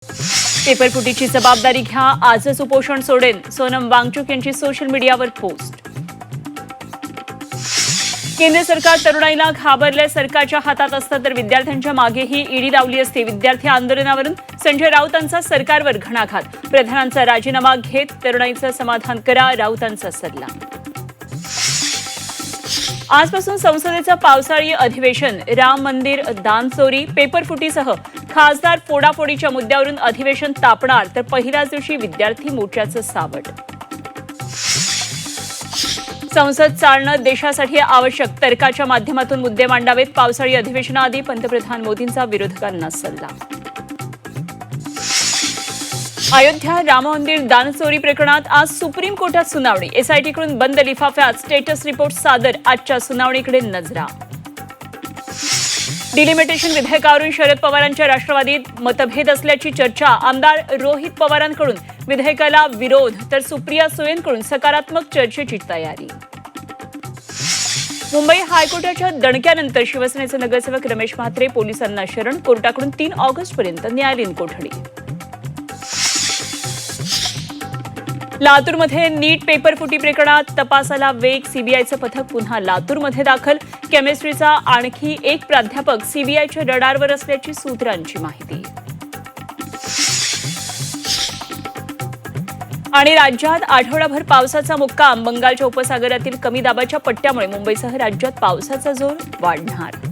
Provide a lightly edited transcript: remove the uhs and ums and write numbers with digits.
पेपरफुटीची जबाबदारी घ्या, आजच उपोषण सोडेन, सोनम वांगचुक यांची सोशल मीडियावर पोस्ट. केंद्र सरकार तरुणाईला घाबरले, सरकारच्या हातात असतं तर विद्यार्थ्यांच्या मागेही ईडी लावली असती. विद्यार्थी आंदोलनावरून संजय राऊतांचा सरकारवर घणाघात. प्रधानांचा राजीनामा घेत तरुणाईचं समाधान करा, राऊतांचा सल्ला. आजपासून संसदेचं पावसाळी अधिवेशन. राम मंदिर दानचोरी, पेपरफुटीसह खासदार फोडाफोडीच्या मुद्द्यावरून अधिवेशन तापणार, तर पहिल्याच दिवशी विद्यार्थी मोर्चाचं सावट. संसद चालणं देशासाठी आवश्यक, तर्काच्या माध्यमातून मुद्दे मांडावेत. पावसाळी अधिवेशनाआधी पंतप्रधान मोदींचा विरोधकांना सल्ला. अयोध्या राम मंदिर दानचोरी प्रकरणात आज सुप्रीम कोर्टात सुनावणी. एसआयटीकडून बंद लिफाफ्यात स्टेटस रिपोर्ट सादर. आजच्या सुनावणीकडे नजरा. डिलिमिटेशन विधेयकावरून शरद पवारांच्या राष्ट्रवादीत मतभेद असल्याची चर्चा. आमदार रोहित पवारांकडून विधेयकाला विरोध, तर सुप्रिया सुळेंकडून सकारात्मक चर्चेची तयारी. मुंबई हायकोर्टाच्या दणक्यानंतर शिवसेनेचे नगरसेवक रमेश म्हात्रे पोलिसांना शरण. कोर्टाकडून 3 ऑगस्टपर्यंत न्यायालयीन कोठडी. लातूरमध्ये नीट पेपरफुटी प्रकरणात तपासाला वेग. सीबीआयचं पथक पुन्हा लातूरमध्ये दाखल. केमिस्ट्रीचा आणखी एक प्राध्यापक सीबीआयच्या रडारवर असल्याची सूत्रांची माहिती. आणि राज्यात आठवडाभर पावसाचा मुक्काम. बंगालच्या उपसागरातील कमी दाबाच्या पट्ट्यामुळे मुंबईसह राज्यात पावसाचा जोर वाढणार.